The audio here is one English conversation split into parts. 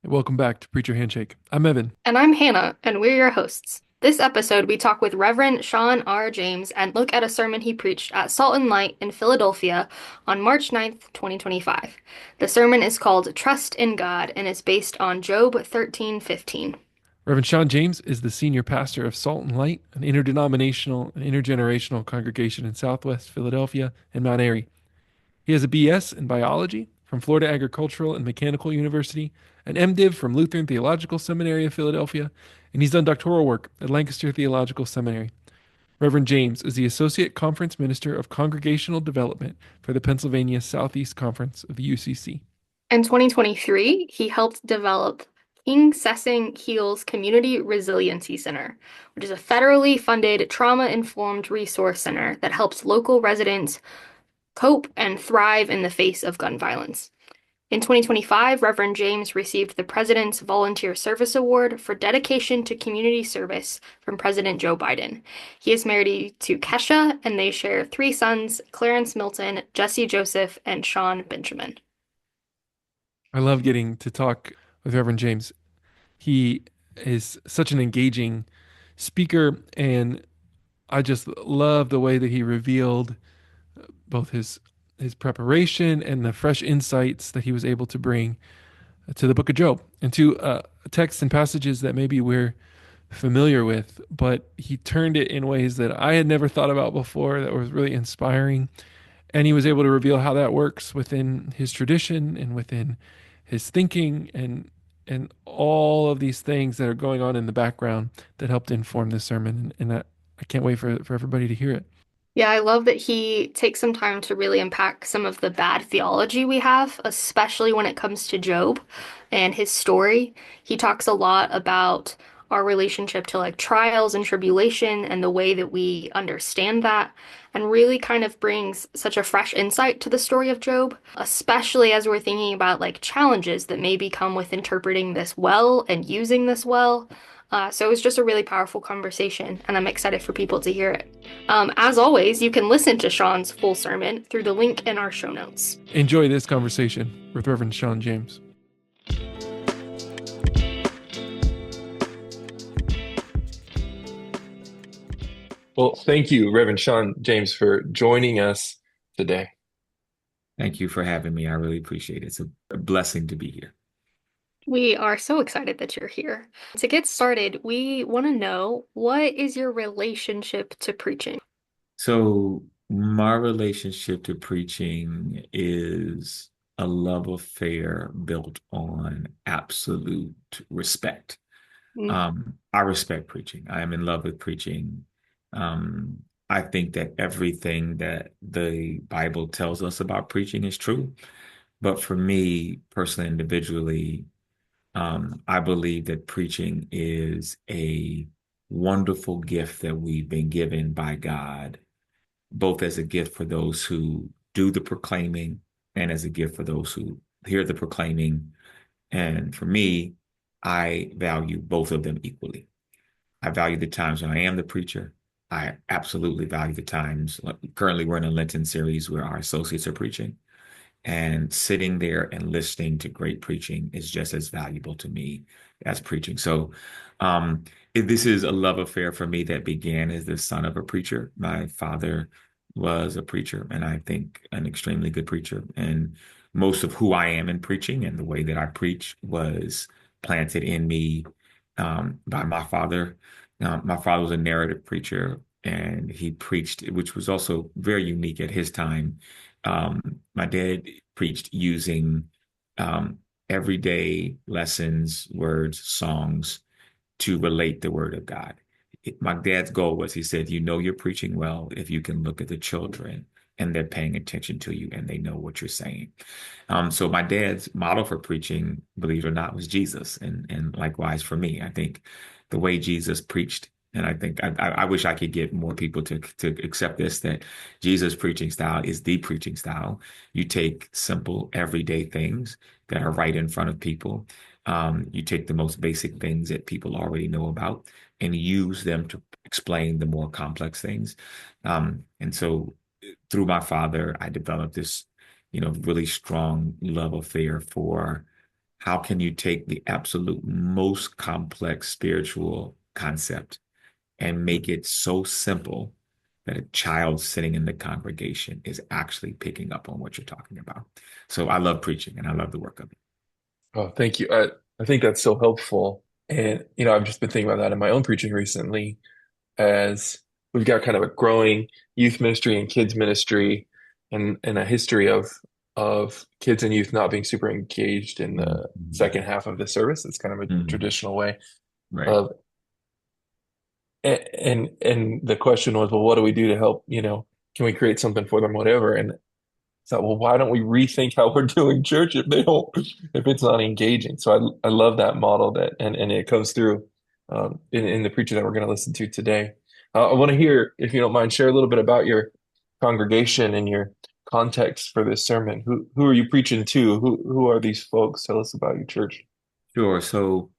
Welcome back to Preacher Handshake. I'm Evan. And I'm Hannah, and we're your hosts. This episode, we talk with Reverend Cean R James and look at a sermon he preached at Salt and Light in Philadelphia on March 9th, 2025. The sermon is called Trust in God and is based on Job 13:15. Reverend Sean James is the senior pastor of Salt and Light, an interdenominational and intergenerational congregation in Southwest Philadelphia and Mount Airy. He has a BS in biology from Florida Agricultural and Mechanical University, an MDiv from Lutheran Theological Seminary of Philadelphia, and he's done doctoral work at Lancaster Theological Seminary. Reverend James is the Associate Conference Minister of Congregational Development for the Pennsylvania Southeast Conference of the UCC. In 2023, he helped develop Kingsessing Heals Community Resiliency Center, which is a federally funded trauma-informed resource center that helps local residents cope and thrive in the face of gun violence. In 2025, Reverend James received the President's Volunteer Service Award for dedication to community service from President Joe Biden. He is married to Kesha, and they share three sons, Clarence Milton, Jesse Joseph, and Cean Benjamin. I love getting to talk with Reverend James. He is such an engaging speaker, and I just love the way that he revealed both his preparation and the fresh insights that he was able to bring to the book of Job and to texts and passages that maybe we're familiar with, but he turned it in ways that I had never thought about before that was really inspiring. And he was able to reveal how that works within his tradition and within his thinking and all of these things that are going on in the background that helped inform this sermon. And that I can't wait for everybody to hear it. Yeah, I love that he takes some time to really unpack some of the bad theology we have, especially when it comes to Job and his story. He talks a lot about our relationship to like trials and tribulation and the way that we understand that, and really kind of brings such a fresh insight to the story of Job, especially as we're thinking about like challenges that maybe come with interpreting this well and using this well. So it was just a really powerful conversation, and I'm excited for people to hear it. As always, you can listen to Sean's full sermon through the link in our show notes. Enjoy this conversation with Reverend Sean James. Well, thank you, Reverend Sean James, for joining us today. Thank you for having me. I really appreciate it. It's a blessing to be here. We are so excited that you're here. To get started, we want to know, what is your relationship to preaching? So, my relationship to preaching is a love affair built on absolute respect. Mm. I respect preaching. I am in love with preaching. I think that everything that the Bible tells us about preaching is true. But for me, personally, individually, I believe that preaching is a wonderful gift that we've been given by God, both as a gift for those who do the proclaiming and as a gift for those who hear the proclaiming. And for me, I value both of them equally. I value the times when I am the preacher. I absolutely value the times. Currently, we're in a Lenten series where our associates are preaching. And sitting there and listening to great preaching is just as valuable to me as preaching. So this is a love affair for me that began as the son of a preacher. My father was a preacher, and I think an extremely good preacher. And most of who I am in preaching and the way that I preach was planted in me by my father. My father was a narrative preacher, and he preached, which was also very unique at his time. My dad preached using everyday lessons, words, songs to relate the word of God. My dad's goal was, he said, you know, you're preaching well if you can look at the children and they're paying attention to you and they know what you're saying. So my dad's model for preaching, believe it or not, was Jesus. And likewise for me, I think the way Jesus preached, and I think I wish I could get more people to accept this, that Jesus' preaching style is the preaching style. You take simple, everyday things that are right in front of people. You take the most basic things that people already know about and use them to explain the more complex things. And so through my father, I developed this, really strong love affair for how can you take the absolute most complex spiritual concept and make it so simple that a child sitting in the congregation is actually picking up on what you're talking about? So I love preaching and I love the work of it. Oh, thank you. I think that's so helpful. And, I've just been thinking about that in my own preaching recently as we've got kind of a growing youth ministry and kids ministry and a history of kids and youth not being super engaged in the Mhm. second half of the service. It's kind of a Mhm. traditional way Right. of and the question was, well, what do we do to help, can we create something for them, whatever? And thought, well, why don't we rethink how we're doing church if it's not engaging? So I love that model and it comes through in the preacher that we're going to listen to today. I want to hear, if you don't mind, share a little bit about your congregation and your context for this sermon. Who are you preaching to? Who are these folks? Tell us about your church. Sure. So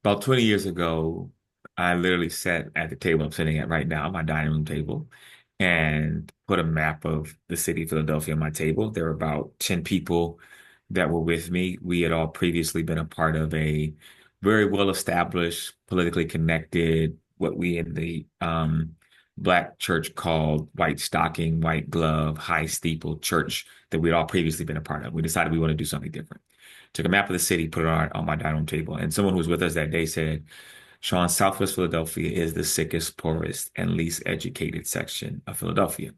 about 20 years ago, I literally sat at the table I'm sitting at right now, my dining room table, and put a map of the city of Philadelphia on my table. There were about 10 people that were with me. We had all previously been a part of a very well-established, politically connected, what we in the Black church called white stocking, white glove, high steeple church that we'd all previously been a part of. We decided we want to do something different. Took a map of the city, put it on my dining room table. And someone who was with us that day said, Sean, Southwest Philadelphia is the sickest, poorest, and least educated section of Philadelphia.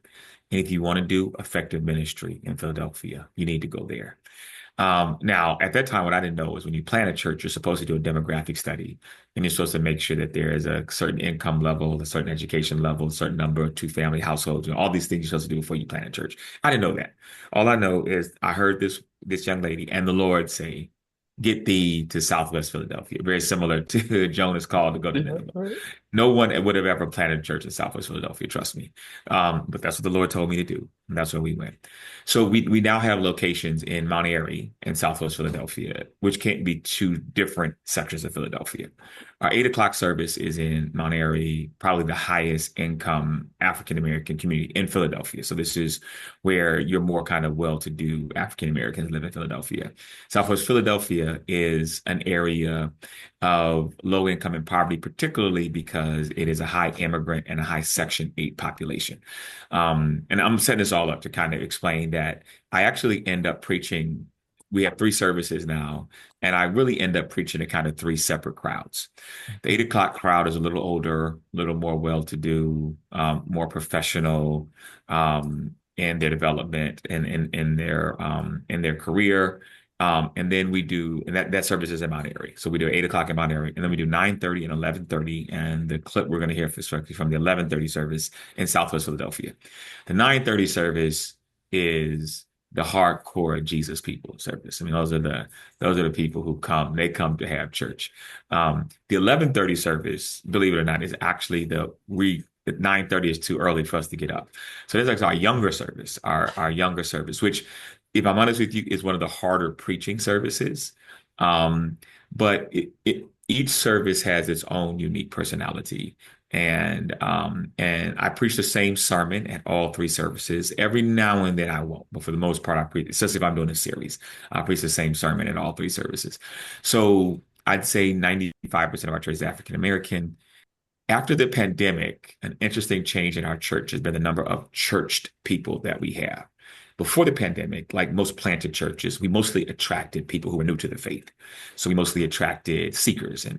And if you want to do effective ministry in Philadelphia, you need to go there. Now, at that time, what I didn't know was when you plan a church, you're supposed to do a demographic study, and you're supposed to make sure that there is a certain income level, a certain education level, a certain number of two-family households, all these things you're supposed to do before you plan a church. I didn't know that. All I know is I heard this young lady and the Lord say, "Get thee to Southwest Philadelphia." Very similar to Jonah's call to go to Yeah, Nineveh. right. No one would have ever planted a church in Southwest Philadelphia, trust me. But that's what the Lord told me to do. And that's where we went. So we now have locations in Mount Airy and Southwest Philadelphia, which can't be two different sections of Philadelphia. Our 8 o'clock service is in Mount Airy, probably the highest income African American community in Philadelphia. So this is where your more kind of well-to-do African Americans live in Philadelphia. Southwest Philadelphia is an area of low income and poverty, particularly because it is a high immigrant and a high Section 8 population. And I'm setting this all up to kind of explain that I actually end up preaching. We have 3 services now, and I really end up preaching to kind of 3 separate crowds. The 8 o'clock crowd is a little older, a little more well-to-do, more professional in their development and in their career. And then we do, and that service is in Mount Airy. So we do 8 o'clock in Mount Airy, and then we do 9:30 and 11:30. And the clip we're going to hear from the 11:30 service in Southwest Philadelphia. The 9:30 service is the hardcore Jesus people service. I mean, those are the people who come. They come to have church. The 11:30 service, believe it or not, is actually the 9:30 is too early for us to get up. So that's like our younger service, our younger service, which, if I'm honest with you, is one of the harder preaching services. Um, but each service has its own unique personality. And I preach the same sermon at all 3 services. Every now and then I won't, but for the most part, I preach, especially if I'm doing a series, I preach the same sermon at all 3 services. So I'd say 95% of our church is African American. After the pandemic, an interesting change in our church has been the number of churched people that we have. Before the pandemic, like most planted churches, we mostly attracted people who were new to the faith. So we mostly attracted seekers and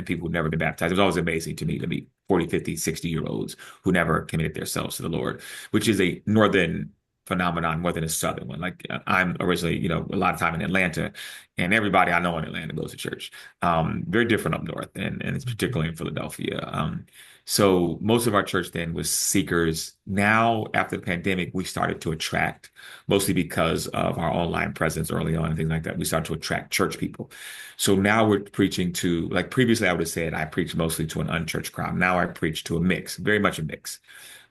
people who'd never been baptized. It was always amazing to me to meet 40, 50, 60-year-olds who never committed themselves to the Lord, which is a northern phenomenon more than a southern one. Like I'm originally, a lot of time in Atlanta, and everybody I know in Atlanta goes to church. Very different up north, and it's particularly in Philadelphia. So most of our church then was seekers. Now, after the pandemic, we started to attract, mostly because of our online presence early on and things like that, we started to attract church people. So now we're preaching to, like previously I would have said I preached mostly to an unchurched crowd. Now I preach to a mix, very much a mix.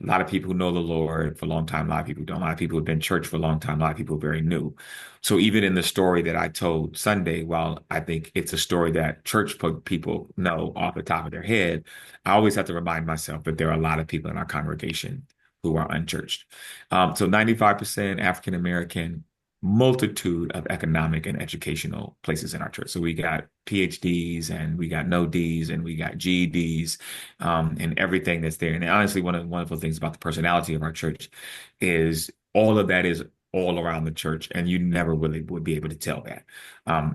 A lot of people who know the Lord for a long time, a lot of people who don't, a lot of people who've been in church for a long time, a lot of people very new. So even in the story that I told Sunday, while I think it's a story that church people know off the top of their head, I always have to remind myself that there are a lot of people in our congregation who are unchurched. So 95% African American, multitude of economic and educational places in our church. So we got PhDs and we got no Ds and we got GEDs, and everything that's there. And honestly, one of the wonderful things about the personality of our church is all of that is all around the church, and you never really would be able to tell that.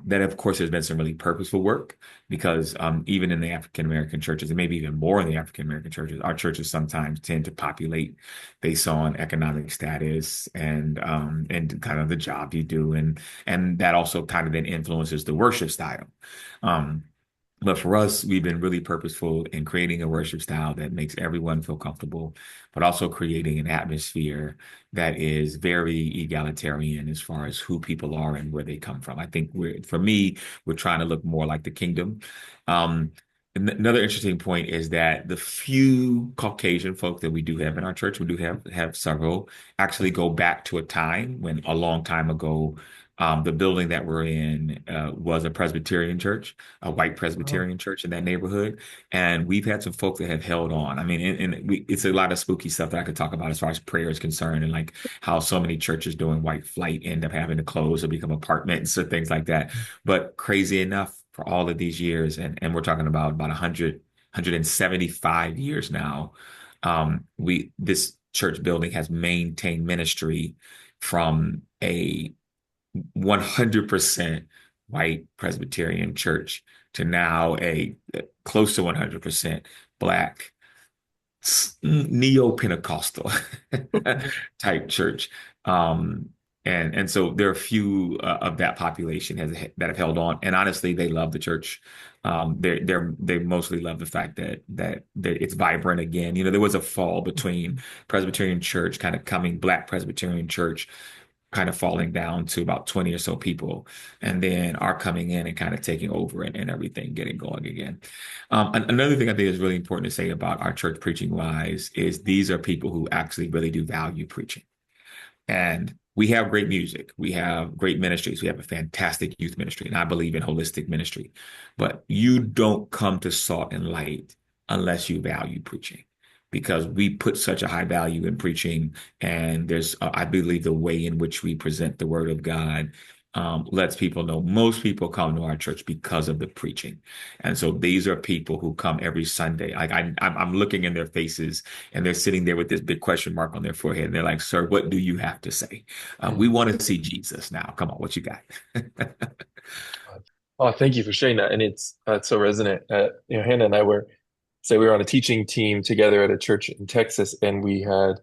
That, of course, there's been some really purposeful work because even in the African American churches, and maybe even more in the African American churches, our churches sometimes tend to populate based on economic status and kind of the job you do, and that also kind of then influences the worship style. Um, but for us, we've been really purposeful in creating a worship style that makes everyone feel comfortable, but also creating an atmosphere that is very egalitarian as far as who people are and where they come from. I think for me, we're trying to look more like the kingdom. Um, Another interesting point is that the few Caucasian folk that we do have in our church, we do have several, actually go back to a time when a long time ago, the building that we're in was a Presbyterian church, a white Oh. Presbyterian church in that neighborhood. And we've had some folk that have held on. I mean, it's a lot of spooky stuff that I could talk about as far as prayer is concerned, and like how so many churches doing white flight end up having to close or become apartments or things like that. But crazy enough, for all of these years, and we're talking about 100, 175 years now, we this church building has maintained ministry from a 100% white Presbyterian church to now a close to 100% Black neo-Pentecostal type church. Um, and so there are a few of that population that have held on, and honestly, they love the church. They mostly love the fact that it's vibrant again. You know, there was a fall between Presbyterian church kind of coming, Black Presbyterian church kind of falling down to about 20 or so people, and then are coming in and kind of taking over and everything getting going again. Another thing I think is really important to say about our church preaching wise is these are people who actually really do value preaching. And we have great music. We have great ministries. We have a fantastic youth ministry. And I believe in holistic ministry. But you don't come to Salt and Light unless you value preaching, because we put such a high value in preaching. And I believe the way in which we present the word of God lets people know most people come to our church because of the preaching. And so these are people who come every Sunday. Like I'm looking in their faces, and they're sitting there with this big question mark on their forehead. And they're like, "Sir, what do you have to say? We Mm. want to see Jesus now. Come on, what you got?" Oh, thank you for sharing that. And it's so resonant. Hannah and I we were on a teaching team together at a church in Texas, and we had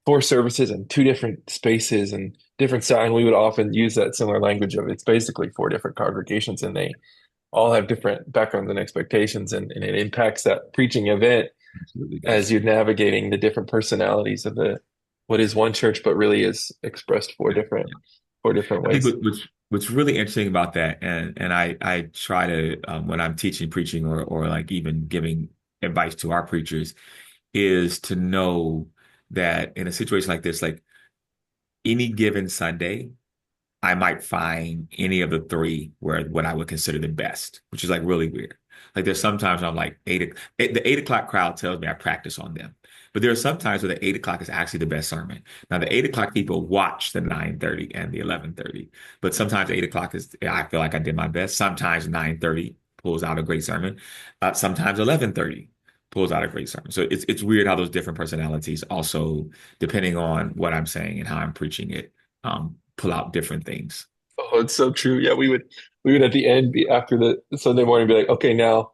four services and two different spaces and different style. And we would often use that similar language of it's basically four different congregations, and they all have different backgrounds and expectations, and it impacts that preaching event Absolutely as does. you're navigating the different personalities of the what is one church, but really is expressed four different I think ways. what's really interesting about that, and I try to when I'm teaching preaching or like even giving advice to our preachers, is to know that in a situation like this, like any given Sunday, I might find any of the three where what I would consider the best, which is like really weird. Like there's sometimes I'm like the 8 o'clock crowd tells me I practice on them. But there are some times where the 8 o'clock is actually the best sermon. Now the 8 o'clock people watch the 9:30 and the 11:30. But sometimes 8 o'clock I feel like I did my best. Sometimes 9:30 pulls out a great sermon. Sometimes 11:30 pulls out a great sermon. So it's weird how those different personalities also, depending on what I'm saying and how I'm preaching it, pull out different things. Oh, it's so true. Yeah, we would at the end be after the Sunday morning be like, okay, now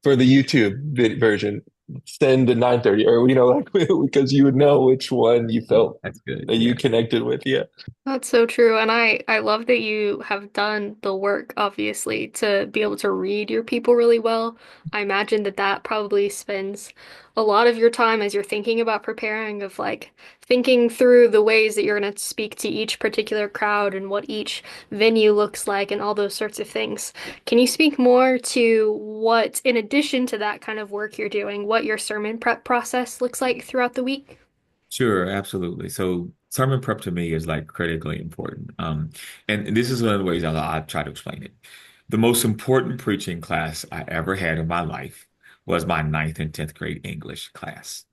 for the YouTube version, send the 9:30 or like because you would know which one you felt That's good. that you Yeah. connected with. Yeah. That's so true. And I love that you have done the work, obviously, to be able to read your people really well. I imagine that that probably spends a lot of your time as you're thinking about preparing, of like thinking through the ways that you're going to speak to each particular crowd and what each venue looks like and all those sorts of things. Can you speak more to what, in addition to that kind of work you're doing, what your sermon prep process looks like throughout the week? Sure, absolutely. So sermon prep to me is like critically important. And this is one of the ways I'll try to explain it. The most important preaching class I ever had in my life was my ninth and 10th grade English class.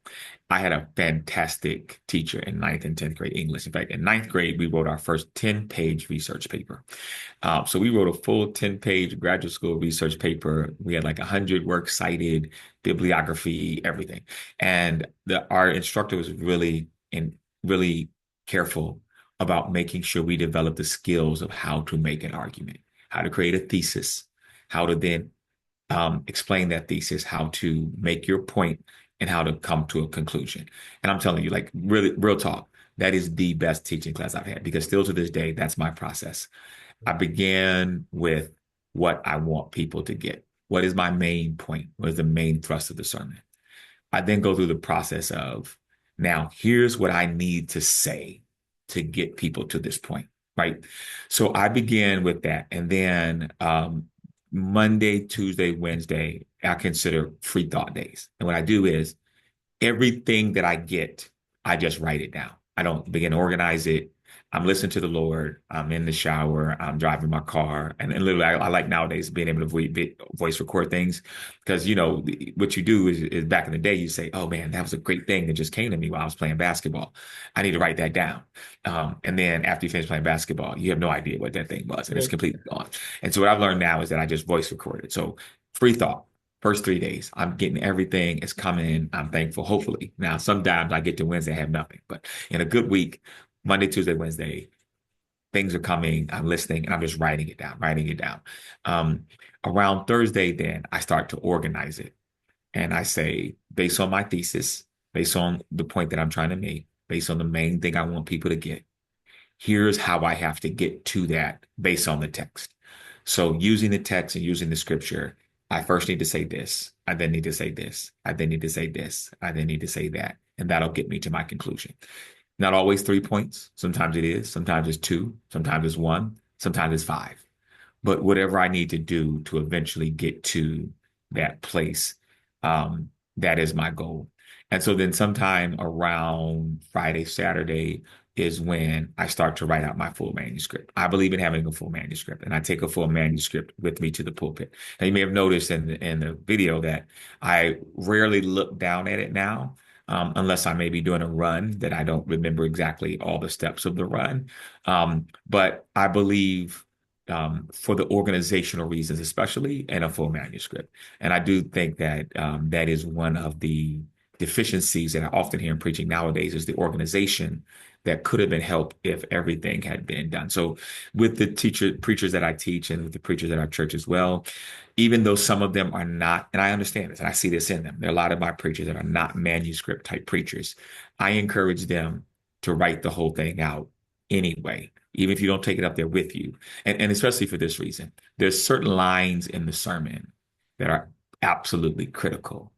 I had a fantastic teacher in ninth and 10th grade English. In fact, in ninth grade, we wrote our first 10-page research paper. So we wrote a full 10-page graduate school research paper. We had like 100 works cited, bibliography, everything. And our instructor was really careful about making sure we developed the skills of how to make an argument, how to create a thesis, how to then explain that thesis, how to make your point, and how to come to a conclusion. And I'm telling you, like really, real talk, that is the best teaching class I've had because still to this day, that's my process. I began with what I want people to get. What is my main point? What is the main thrust of the sermon? I then go through the process of now, here's what I need to say to get people to this point, right? So I began with that. And then Monday, Tuesday, Wednesday, I consider free thought days. And what I do is everything that I get, I just write it down. I don't begin to organize it. I'm listening to the Lord. I'm in the shower. I'm driving my car. And literally, I like nowadays being able to voice record things because, you know, what you do is back in the day, you say, oh, man, that was a great thing that just came to me while I was playing basketball. I need to write that down. And then after you finish playing basketball, you have no idea what that thing was. And it's completely gone. And so what I've learned now is that I just voice record it. So free thought. First 3 days, I'm getting everything. It's coming. I'm thankful, hopefully. Now, sometimes I get to Wednesday, I have nothing. But in a good week, Monday, Tuesday, Wednesday, things are coming. I'm listening and I'm just writing it down, writing it down. Around Thursday, then I start to organize it. And I say, based on my thesis, based on the point that I'm trying to make, based on the main thing I want people to get, here's how I have to get to that based on the text. So using the text and using the scripture, I first need to say this. I then need to say this. I then need to say this. I then need to say that. And that'll get me to my conclusion. Not always 3 points. Sometimes it is. Sometimes it's two. Sometimes it's one. Sometimes it's five. But whatever I need to do to eventually get to that place, that is my goal. And so then sometime around Friday, Saturday is when I start to write out my full manuscript. I believe in having a full manuscript, and I take a full manuscript with me to the pulpit. And you may have noticed in the video that I rarely look down at it now, unless I may be doing a run that I don't remember exactly all the steps of the run. But I believe for the organizational reasons, especially in a full manuscript. And I do think that that is one of the deficiencies that I often hear in preaching nowadays is the organization that could have been helped if everything had been done. So with the preachers that I teach and with the preachers at our church as well, even though some of them are not, and I understand this and I see this in them, there are a lot of my preachers that are not manuscript type preachers. I encourage them to write the whole thing out anyway, even if you don't take it up there with you. And especially for this reason, there's certain lines in the sermon that are absolutely critical.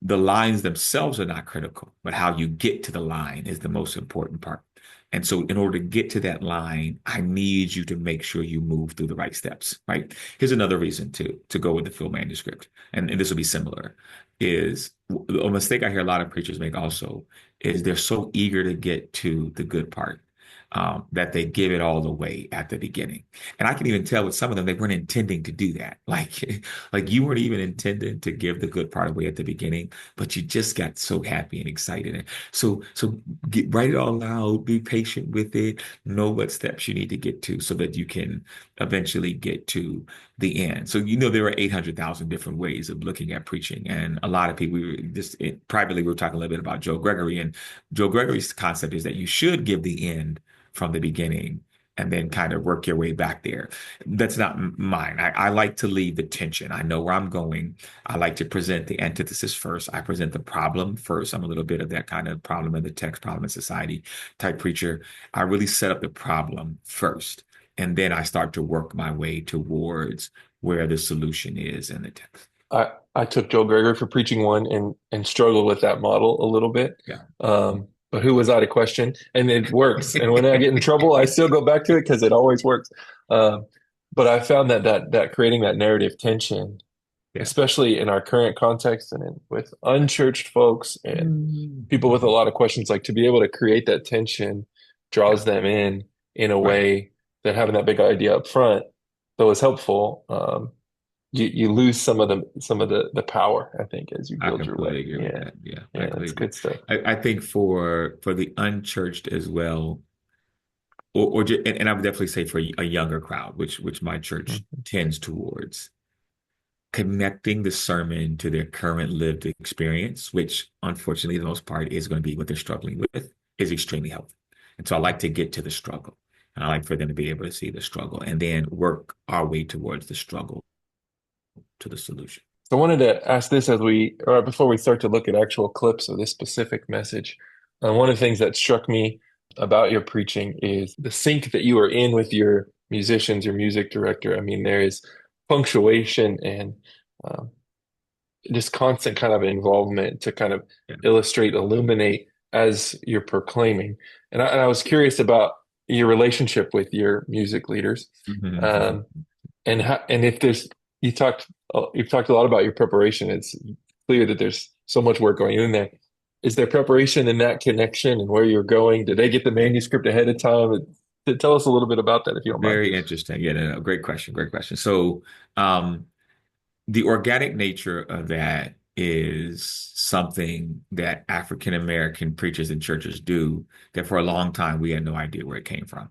The lines themselves are not critical, but how you get to the line is the most important part. And so in order to get to that line, I need you to make sure you move through the right steps, right? Here's another reason to go with the full manuscript, and this will be similar, is a mistake I hear a lot of preachers make also is they're so eager to get to the good part. That they give it all away at the beginning. And I can even tell with some of them, they weren't intending to do that. Like you weren't even intending to give the good part away at the beginning, but you just got so happy and excited. And so write it all out, be patient with it, know what steps you need to get to so that you can eventually get to the end. So, you know, there are 800,000 different ways of looking at preaching. And a lot of people, privately, we were talking a little bit about Joe Gregory. And Joe Gregory's concept is that you should give the end from the beginning and then kind of work your way back there. That's not mine. I like to leave the tension. I know where I'm going. I like to present the antithesis first. I present the problem first. I'm a little bit of that kind of problem in the text, problem in society type preacher. I really set up the problem first, and then I start to work my way towards where the solution is in the text. I took Joe Gregory for preaching one and struggled with that model a little bit. Yeah. But who was out of question? And it works. And when I get in trouble, I still go back to it because it always works. But I found that creating that narrative tension, Yeah. especially in our current context and with unchurched folks and people with a lot of questions, like to be able to create that tension draws them in a Right. way that having that big idea up front, though is helpful, you lose some of the power, I think, as you I build your way. completely agree with Yeah. that. Yeah, I Yeah, completely that's agree. good stuff. I think for the unchurched as well, and I would definitely say for a younger crowd, which my church Mhm. tends towards, connecting the sermon to their current lived experience, which unfortunately the most part is going to be what they're struggling with, is extremely helpful. And so I like to get to the struggle. And I like for them to be able to see the struggle and then work our way towards the struggle to the solution. So I wanted to ask this or before we start to look at actual clips of this specific message. One of the things that struck me about your preaching is the sync that you are in with your musicians, your music director. I mean, there is punctuation and um, just constant kind of involvement to kind of Yeah. illustrate, illuminate as you're proclaiming. And I was curious about your relationship with your music leaders. Mhm. Um, and if there's you've talked a lot about your preparation. It's clear that there's so much work going in there. Is there preparation in that connection and where you're going? Did they get the manuscript ahead of time? Tell us a little bit about that if you don't mind. Very interesting. Yeah, no, no, great question. Great question. So, the organic nature of that is something that African American preachers and churches do that for a long time we had no idea where it came from.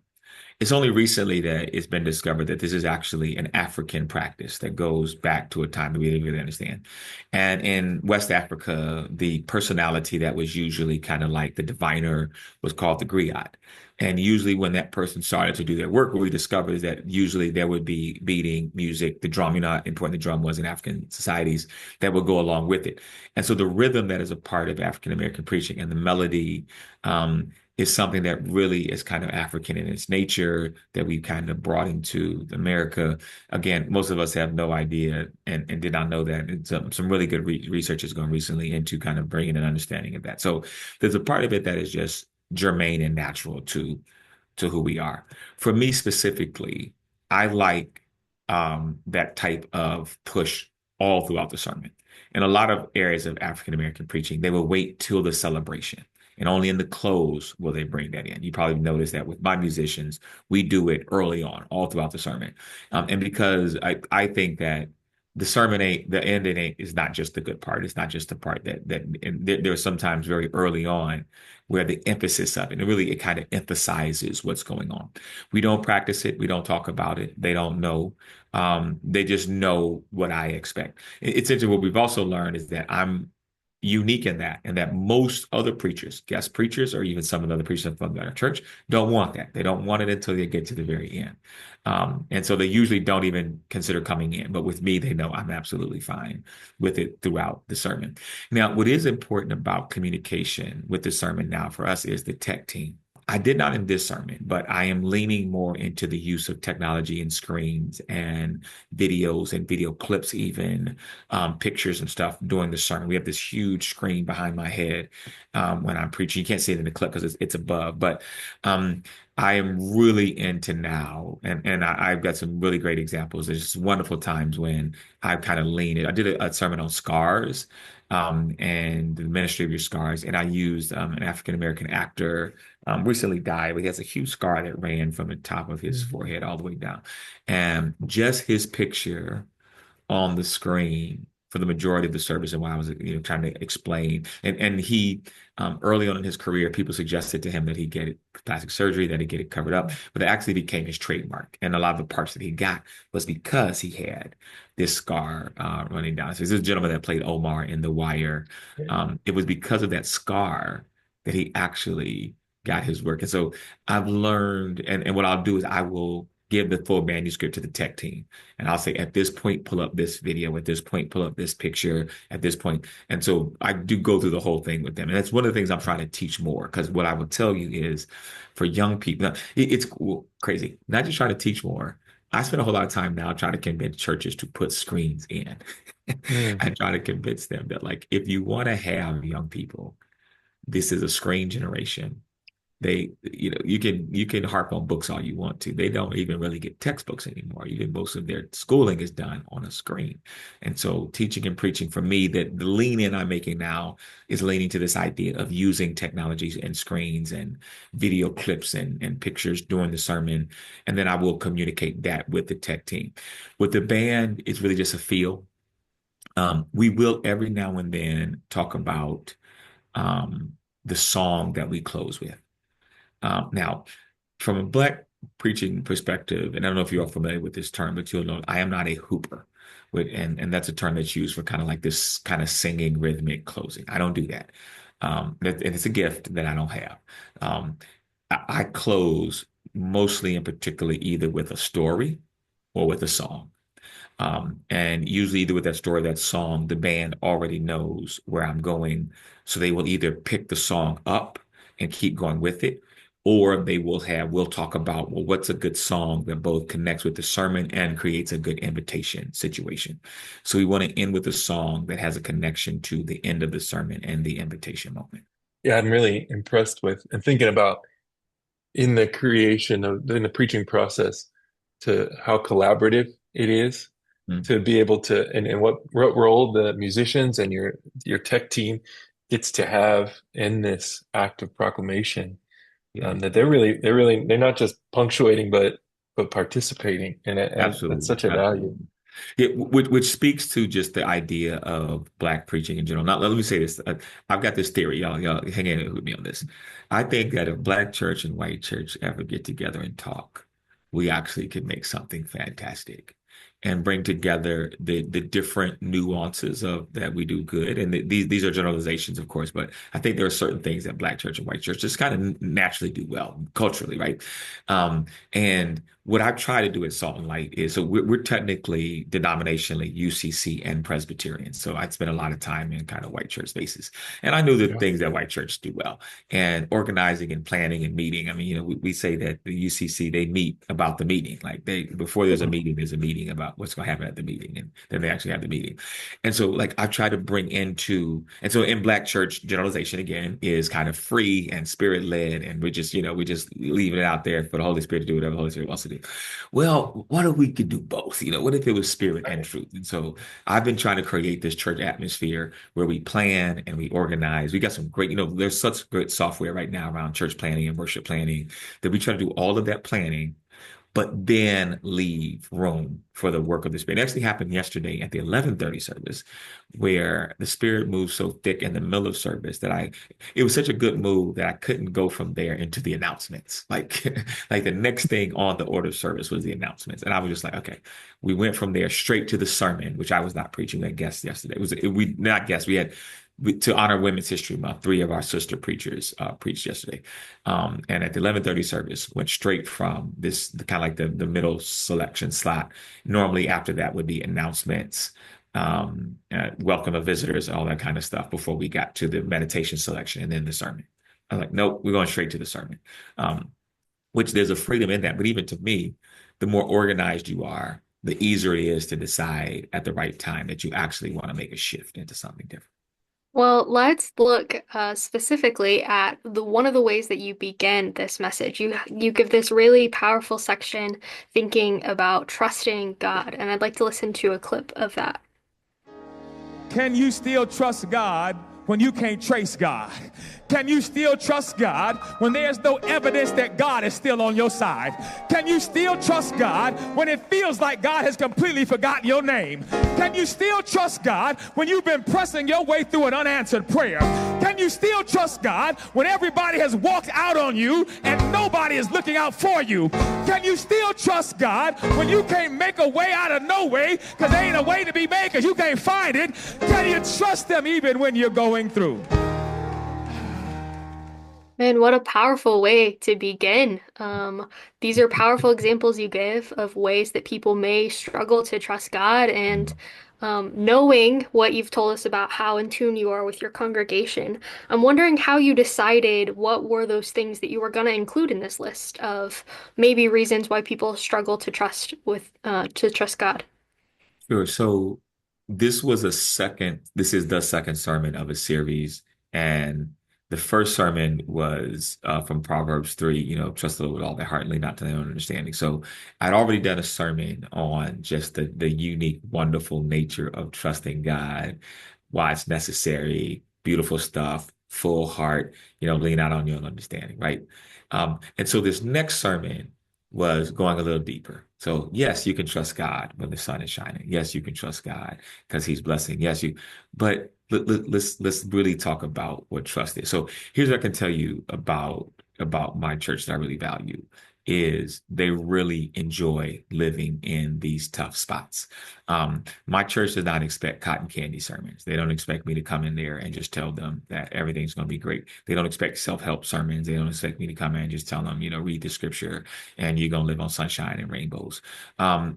It's only recently that it's been discovered that this is actually an African practice that goes back to a time that we didn't really understand. And in West Africa, the personality that was usually kind of like the diviner was called the griot. And usually, when that person started to do their work, what we discovered is that usually there would be beating, music, the drum, you know how important the drum was in African societies, that would go along with it. And so, the rhythm that is a part of African American preaching and the melody, is something that really is kind of African in its nature that we kind of brought into America. Again, most of us have no idea and did not know that. And some really good research has gone recently into kind of bringing an understanding of that. So there's a part of it that is just germane and natural to who we are. For me specifically, I like that type of push all throughout the sermon. In a lot of areas of African American preaching, they will wait till the celebration. And only in the close will they bring that in. You probably noticed that with my musicians, we do it early on, all throughout the sermon. And because I think that the sermon ain't the end, it ain't is not just the good part. It's not just the part that and there's sometimes very early on where the emphasis of it, and really it kind of emphasizes what's going on. We don't practice it, we don't talk about it, they don't know. They just know what I expect. It's interesting. What we've also learned is that I'm unique in that, and that most other preachers, guest preachers, or even some of the other preachers from our church, don't want that. They don't want it until they get to the very end. And so they usually don't even consider coming in. But with me, they know I'm absolutely fine with it throughout the sermon. Now, what is important about communication with the sermon now for us is the tech team. I did not in this sermon, but I am leaning more into the use of technology and screens and videos and video clips, even pictures and stuff during the sermon. We have this huge screen behind my head when I'm preaching. You can't see it in the clip because it's above, but um, I am really into now, and I've got some really great examples. There's just wonderful times when I kind of lean it. I did a sermon on scars. And the ministry of your scars. And I used an African American actor recently died, but he has a huge scar that ran from the top of his forehead all the way down. And just his picture on the screen for the majority of the service and while I was, trying to explain. And he, early on in his career, people suggested to him that he get it plastic surgery, that he get it covered up, but it actually became his trademark. And a lot of the parts that he got was because he had this scar running down. So this is a gentleman that played Omar in The Wire. It was because of that scar that he actually got his work. And so I've learned, and what I'll do is I will give the full manuscript to the tech team. And I'll say, at this point, pull up this video. At this point, pull up this picture. At this point. And so I do go through the whole thing with them. And that's one of the things I'm trying to teach more. Because what I will tell you is for young people, it's crazy. Not just trying to teach more. I spend a whole lot of time now trying to convince churches to put screens in. Mm. I try to convince them that, like, if you want to have young people, this is a screen generation. You can harp on books all you want to. They don't even really get textbooks anymore. Even most of their schooling is done on a screen. And so teaching and preaching for me, that the lean in I'm making now is leaning to this idea of using technologies and screens and video clips and pictures during the sermon. And then I will communicate that with the tech team. With the band, it's really just a feel. We will every now and then talk about the song that we close with. Now, from a Black preaching perspective, and I don't know if you're all familiar with this term, but you'll know I am not a hooper. And that's a term that's used for kind of like this kind of singing rhythmic closing. I don't do that. And it's a gift that I don't have. I close mostly and particularly either with a story or with a song. And usually either with that story, that song, the band already knows where I'm going. So they will either pick the song up and keep going with it, or we'll talk about, well, what's a good song that both connects with the sermon and creates a good invitation situation. So we want to end with a song that has a connection to the end of the sermon and the invitation moment. Yeah, I'm really impressed with and thinking about in the in the preaching process to how collaborative it is Mm. to be able to and what role the musicians and your tech team gets to have in this act of proclamation. Yeah, That they're not just punctuating but participating and that's absolutely. such a value. Absolutely. Yeah, which speaks to just the idea of Black preaching in general. Now, let me say this. I've got this theory. Y'all hang in with me on this. I think that if Black church and white church ever get together and talk, we actually could make something fantastic and bring together the different nuances of that we do good. And these are generalizations, of course, but I think there are certain things that Black church and white church just kind of naturally do well culturally, right? And what I try to do at Salt and Light is, so we're technically denominationally UCC and Presbyterian. So I spent a lot of time in kind of white church spaces. And I knew the Yeah. things that white church do well, and organizing and planning and meeting. I mean, we say that the UCC, they meet about the meeting. Like before there's a meeting about what's going to happen at the meeting. And then they actually have the meeting. And so like I try to and so in Black church, generalization again is kind of free and spirit led. And we just leave it out there for the Holy Spirit to do whatever the Holy Spirit wants to do. Well, what if we could do both? What if it was spirit and truth? And so I've been trying to create this church atmosphere where we plan and we organize. We got some great, there's such great software right now around church planning and worship planning that we try to do all of that planning, but then leave room for the work of the Spirit. It actually happened yesterday at the 11:30 service, where the Spirit moved so thick in the middle of service that it was such a good move that I couldn't go from there into the announcements. Like, like the next thing on the order of service was the announcements. And I was just like, okay, we went from there straight to the sermon, which I was not preaching. We had guests yesterday. We not guests, to honor Women's History Month, three of our sister preachers preached yesterday. And at the 11:30 service, went straight from this kind of like the middle selection slot. Normally after that would be announcements, welcome of visitors, all that kind of stuff before we got to the meditation selection and then the sermon. I was like, nope, we're going straight to the sermon, which there's a freedom in that. But even to me, the more organized you are, the easier it is to decide at the right time that you actually want to make a shift into something different. Well, let's look specifically at one of the ways that you begin this message. You give this really powerful section thinking about trusting God, and I'd like to listen to a clip of that. Can you still trust God when you can't trace God? Can you still trust God when there's no evidence that God is still on your side? Can you still trust God when it feels like God has completely forgotten your name? Can you still trust God when you've been pressing your way through an unanswered prayer? Can you still trust God when everybody has walked out on you and nobody is looking out for you? Can you still trust God when you can't make a way out of no way because there ain't a way to be made because you can't find it? Can you trust Him even when you're going through? Man, what a powerful way to begin. These are powerful examples you give of ways that people may struggle to trust God. And knowing what you've told us about how in tune you are with your congregation, I'm wondering how you decided what were those things that you were going to include in this list of maybe reasons why people struggle to trust God. Sure. So this is the second sermon of a series. And The first sermon was from Proverbs 3, trust the Lord with all their heart and lean not to their own understanding. So I'd already done a sermon on just the unique, wonderful nature of trusting God, why it's necessary, beautiful stuff, full heart, lean out on your own understanding, right? And so this next sermon was going a little deeper. So yes, you can trust God when the sun is shining. Yes, you can trust God because He's blessing. But let's really talk about what trust is. So here's what I can tell you about my church that I really value is they really enjoy living in these tough spots. My church does not expect cotton candy sermons. They don't expect me to come in there and just tell them that everything's going to be great. They don't expect self-help sermons. They don't expect me to come in and just tell them, read the scripture and you're going to live on sunshine and rainbows.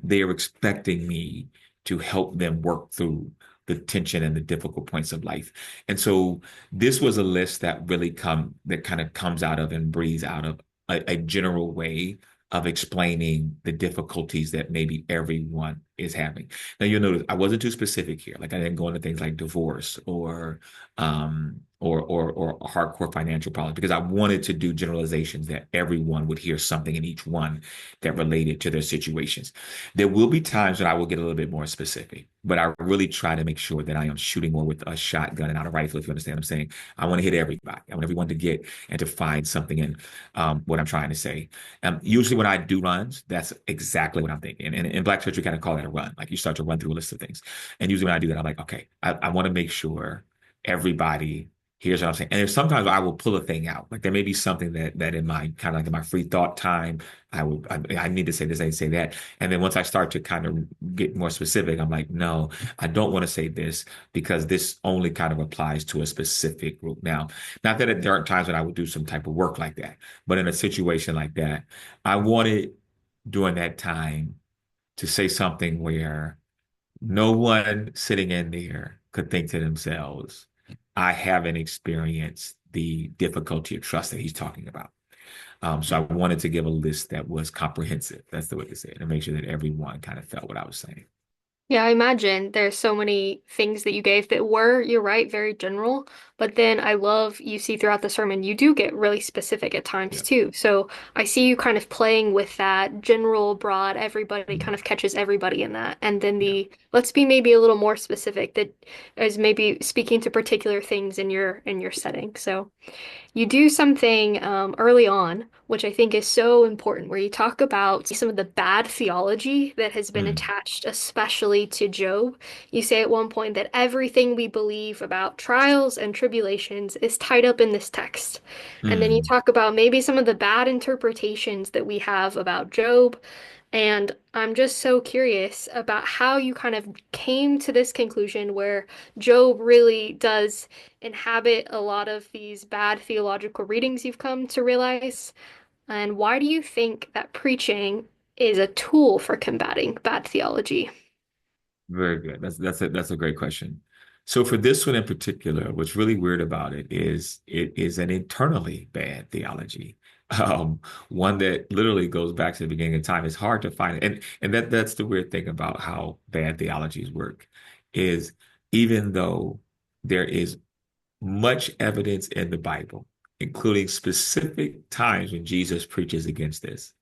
They are expecting me to help them work through the tension and the difficult points of life. And so this was a list that kind of comes out of and breathes out of a general way of explaining the difficulties that maybe everyone is having. Now you'll notice I wasn't too specific here. Like I didn't go into things like divorce or hardcore financial problems because I wanted to do generalizations that everyone would hear something in each one that related to their situations. There will be times that I will get a little bit more specific, but I really try to make sure that I am shooting more with a shotgun and not a rifle, if you understand what I'm saying. I want to hit everybody. I want everyone to get and to find something in what I'm trying to say. Usually when I do runs, that's exactly what I'm thinking. And in Black church, we kind of call that a run. Like you start to run through a list of things. And usually when I do that, I'm like, okay, I want to make sure everybody here's what I'm saying. And there's sometimes I will pull a thing out. Like there may be something that in my kind of like in my free thought time, I need to say this, I need to say that. And then once I start to kind of get more specific, I'm like, no, I don't want to say this because this only kind of applies to a specific group. Now, not that there aren't times when I would do some type of work like that, but in a situation like that, I wanted during that time to say something where no one sitting in there could think to themselves, I haven't experienced the difficulty of trust that he's talking about. So I wanted to give a list that was comprehensive. That's the way to say it, and make sure that everyone kind of felt what I was saying. Yeah, I imagine there's so many things that you gave that were, you're right, very general. But then I love you see throughout the sermon, you do get really specific at times Yeah. too. So I see you kind of playing with that general, broad, everybody kind Mhm. of catches everybody in that. And then Yeah. let's be maybe a little more specific that is maybe speaking to particular things in your setting. So you do something early on, which I think is so important, where you talk about some of the bad theology that has been Mm. attached, especially to Job. You say at one point that everything we believe about trials and tribulations is tied up in this text. And then you Mm. talk about maybe some of the bad interpretations that we have about Job. And I'm just so curious about how you kind of came to this conclusion where Job really does inhabit a lot of these bad theological readings you've come to realize? And why do you think that preaching is a tool for combating bad theology? Very good. That's a great question. So for this one in particular, what's really weird about it is an internally bad theology. Um, One that literally goes back to the beginning of time. It's hard to find it. And that's the weird thing about how bad theologies work, is even though there is much evidence in the Bible, including specific times when Jesus preaches against this,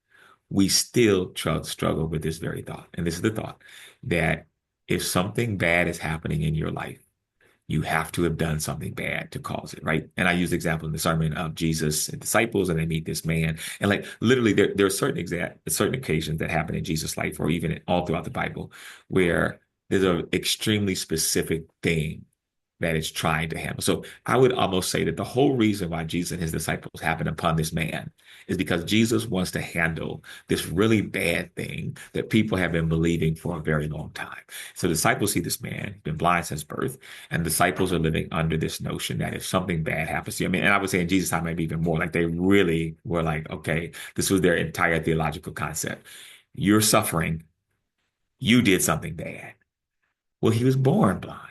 we still struggle with this very thought. And this is the thought that if something bad is happening in your life, you have to have done something bad to cause it, right? And I use the example in the sermon of Jesus and disciples, and they meet this man. And like literally, there are certain occasions that happen in Jesus' life, or even all throughout the Bible, where there's an extremely specific thing that it's trying to handle. So I would almost say that the whole reason why Jesus and his disciples happen upon this man is because Jesus wants to handle this really bad thing that people have been believing for a very long time. So disciples see this man, he's been blind since birth, and disciples are living under this notion that if something bad happens to you, I mean, and I would say in Jesus' time, maybe even more, like they really were like, okay, this was their entire theological concept. You're suffering, you did something bad. Well, he was born blind.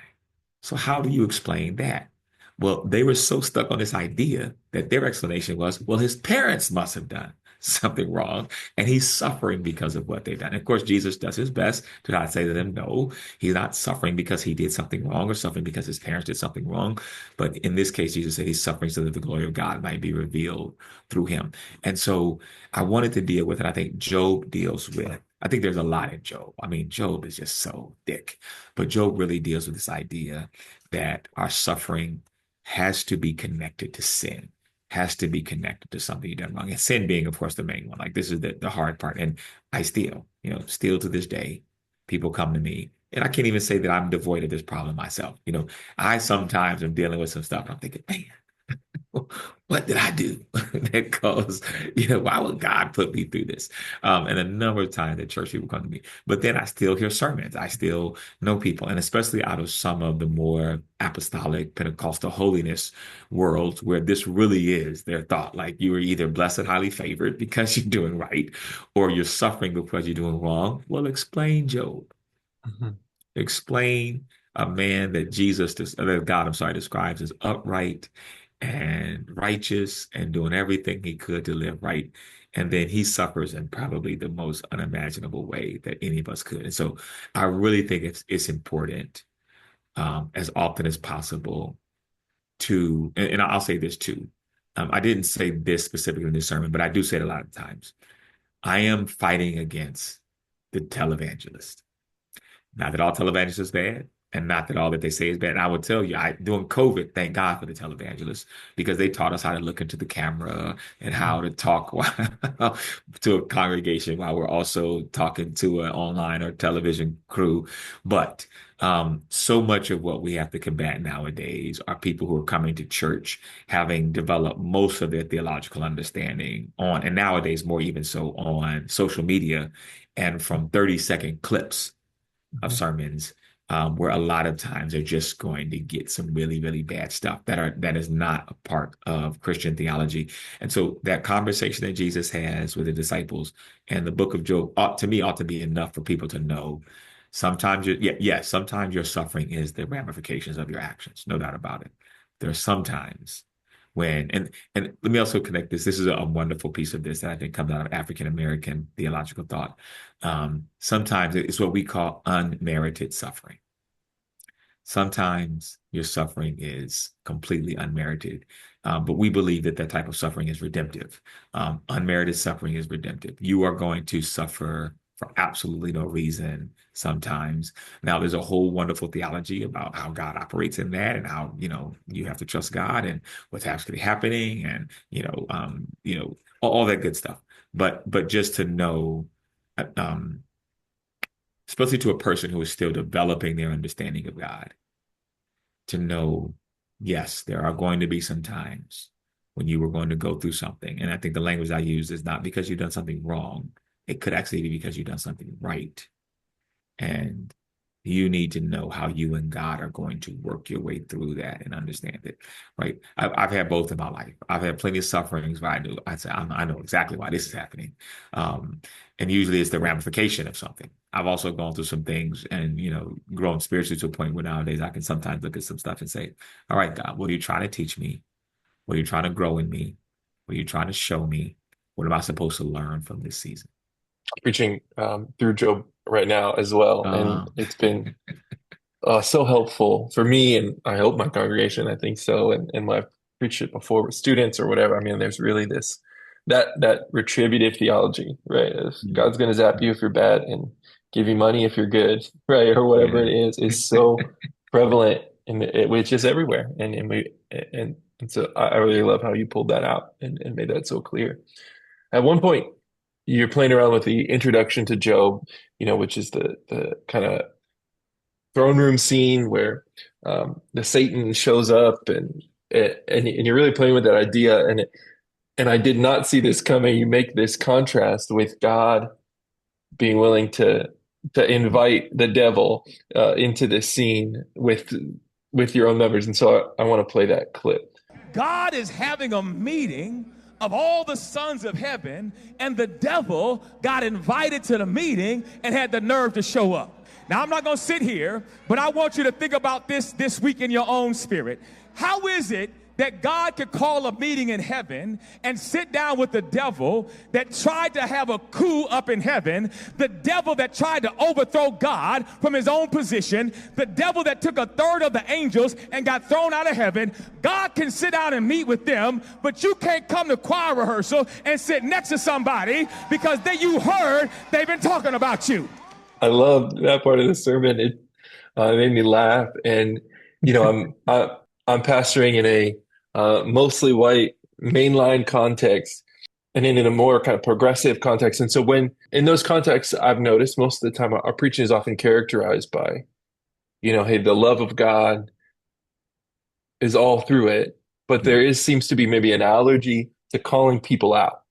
So how do you explain that? Well, they were so stuck on this idea that their explanation was, well, his parents must have done something wrong, and he's suffering because of what they've done. And of course, Jesus does his best to not say to them, no, he's not suffering because he did something wrong or suffering because his parents did something wrong. But in this case, Jesus said he's suffering so that the glory of God might be revealed through him. And so I wanted to deal with, and I think Job deals with, I think there's a lot in Job. I mean, Job is just so thick, but Job really deals with this idea that our suffering has to be connected to sin, has to be connected to something you've done wrong. And sin being, of course, the main one. Like this is the hard part. And I still to this day, people come to me, and I can't even say that I'm devoid of this problem myself. I sometimes am dealing with some stuff. And I'm thinking, man, what did I do that caused, why would God put me through this? And a number of times that church people come to me, but then I still hear sermons. I still know people, and especially out of some of the more apostolic Pentecostal holiness worlds where this really is their thought. Like you are either blessed and highly favored because you're doing right, or you're suffering because you're doing wrong. Well, explain Job. Mm-hmm. Explain a man that God, describes as upright and righteous and doing everything he could to live right. And then he suffers in probably the most unimaginable way that any of us could. And so I really think it's important as often as possible and I'll say this too. I didn't say this specifically in this sermon, but I do say it a lot of times. I am fighting against the televangelist. Not that all televangelists is bad, and not that all that they say is bad. And I would tell you, during COVID, thank God for the televangelists, because they taught us how to look into the camera and how to talk to a congregation while we're also talking to an online or television crew. But so much of what we have to combat nowadays are people who are coming to church having developed most of their theological understanding and nowadays more even so on social media and from 30-second clips of sermons, where a lot of times they're just going to get some really, really bad stuff that is not a part of Christian theology. And so that conversation that Jesus has with the disciples and the book of Job ought to be enough for people to know sometimes sometimes your suffering is the ramifications of your actions, no doubt about it. There are sometimes and let me also connect this. This is a wonderful piece of this that I think comes out of African American theological thought. Sometimes it's what we call unmerited suffering. Sometimes your suffering is completely unmerited, but we believe that type of suffering is redemptive. Unmerited suffering is redemptive. You are going to suffer for absolutely no reason sometimes. Now, there's a whole wonderful theology about how God operates in that and how, you have to trust God and what's actually happening and, all that good stuff. But just to know, especially to a person who is still developing their understanding of God, to know, yes, there are going to be some times when you were going to go through something. And I think the language I use is not because you've done something wrong. It could actually be because you've done something right. And you need to know how you and God are going to work your way through that and understand it, right? I've had both in my life. I've had plenty of sufferings where I know exactly why this is happening. And usually it's the ramification of something. I've also gone through some things and, grown spiritually to a point where nowadays I can sometimes look at some stuff and say, all right, God, what are you trying to teach me? What are you trying to grow in me? What are you trying to show me? What am I supposed to learn from this season? Preaching through Job right now as well. And it's been so helpful for me, and I hope my congregation, I think so. And when I've preached it before with students or whatever, I mean, there's really that retributive theology, right? God's going to zap you if you're bad and give you money if you're good, right? Or whatever it is so prevalent which is everywhere. And so I really love how you pulled that out and made that so clear. At one point, you're playing around with the introduction to Job, which is the kind of throne room scene where the Satan shows up and you're really playing with that idea. And I did not see this coming. You make this contrast with God being willing to invite the devil into this scene with your own members. And so I want to play that clip. God is having a meeting of all the sons of heaven, and the devil got invited to the meeting and had the nerve to show up. Now, I'm not going to sit here, but I want you to think about this week in your own spirit. How is it that God could call a meeting in heaven and sit down with the devil that tried to have a coup up in heaven, the devil that tried to overthrow God from his own position, the devil that took a third of the angels and got thrown out of heaven. God can sit down and meet with them, but you can't come to choir rehearsal and sit next to somebody because then you heard they've been talking about you. I love that part of the sermon. It made me laugh. And, I'm pastoring in a mostly white mainline context and in a more kind of progressive context. And so when in those contexts, I've noticed most of the time our preaching is often characterized by, hey, the love of God is all through it, but there seems to be maybe an allergy to calling people out.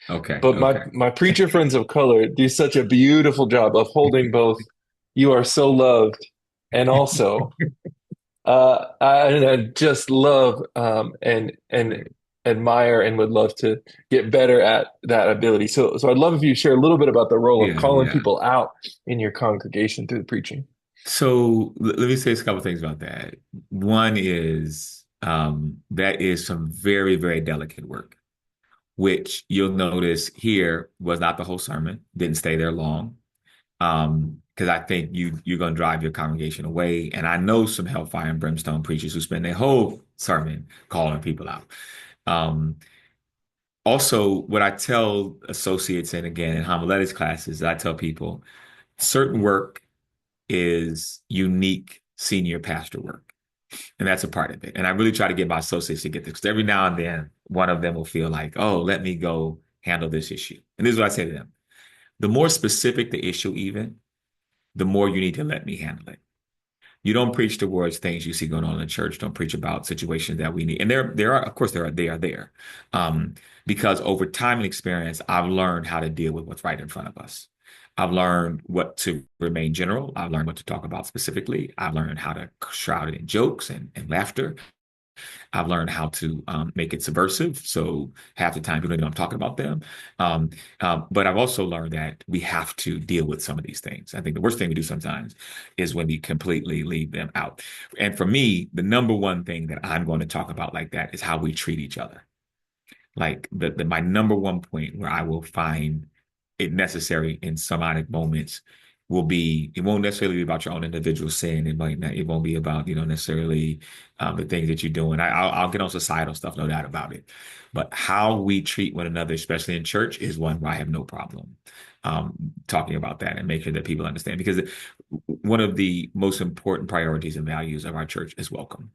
Okay. But my preacher friends of color do such a beautiful job of holding both "you are so loved" and also I just love and admire and would love to get better at that ability. So I'd love if you share a little bit about the role of calling people out in your congregation through the preaching. So let me say a couple of things about that. One is that is some very, very delicate work, which you'll notice here was not the whole sermon, didn't stay there long. Because I think you're going to drive your congregation away. And I know some hellfire and brimstone preachers who spend their whole sermon calling people out. Also, what I tell associates, and again, in homiletics classes, I tell people certain work is unique senior pastor work. And that's a part of it. And I really try to get my associates to get this, because every now and then, one of them will feel like, oh, let me go handle this issue. And this is what I say to them. The more specific the issue even, the more you need to let me handle it. You don't preach towards things you see going on in the church. Don't preach about situations that we need. And there are, of course, they are there. Because over time and experience, I've learned how to deal with what's right in front of us. I've learned what to remain general. I've learned what to talk about specifically. I've learned how to shroud it in jokes and laughter. I've learned how to make it subversive. So half the time people don't know I'm talking about them. But I've also learned that we have to deal with some of these things. I think the worst thing we do sometimes is when we completely leave them out. And for me, the number one thing that I'm going to talk about like that is how we treat each other. Like my number one point where I will find it necessary in somatic moments will be, it won't necessarily be about your own individual sin. It won't be about, necessarily the things that you're doing. I'll get on societal stuff, no doubt about it. But how we treat one another, especially in church, is one where I have no problem talking about that and make sure that people understand. Because one of the most important priorities and values of our church is welcome,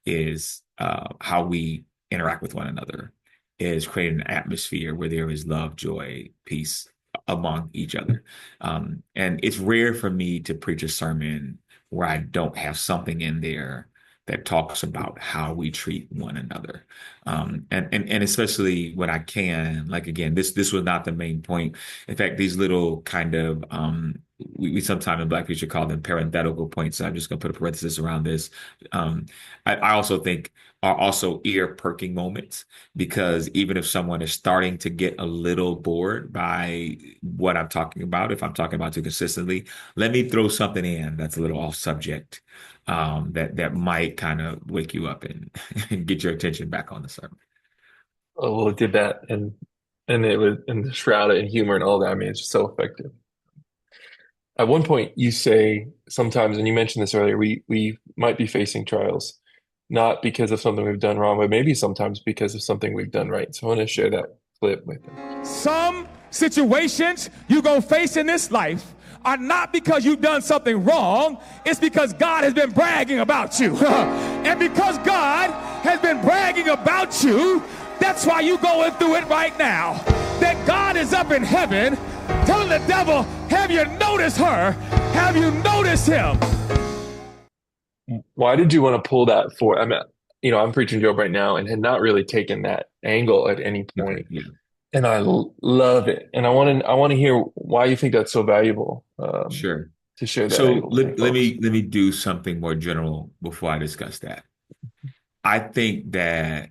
is how we interact with one another, is creating an atmosphere where there is love, joy, peace among each other. And it's rare for me to preach a sermon where I don't have something in there that talks about how we treat one another. And especially when I can, like, again, this was not the main point. In fact, these little kind of, we sometimes in Black preacher call them parenthetical points. So I'm just going to put a parenthesis around this. I also think are also ear perking moments, because even if someone is starting to get a little bored by what I'm talking about, if I'm talking about too consistently, let me throw something in that's a little off subject, that might kind of wake you up and get your attention back on the sermon. Oh, well, it did that, and it was, and the shroud in humor and all that. I mean, it's just so effective. At one point, you say sometimes, and you mentioned this earlier, we might be facing trials, not because of something we've done wrong, but maybe sometimes because of something we've done right. So I want to share that clip with them. Some situations you're going to face in this life are not because you've done something wrong. It's because God has been bragging about you. And because God has been bragging about you, that's why you're going through it right now. That God is up in heaven telling the devil, have you noticed her? Have you noticed him? Why did you want to pull that for? I'm preaching Job right now and had not really taken that angle at any point. Yeah. And I love it. And I want to hear why you think that's so valuable. Sure. To share that. So angle let me do something more general before I discuss that. I think that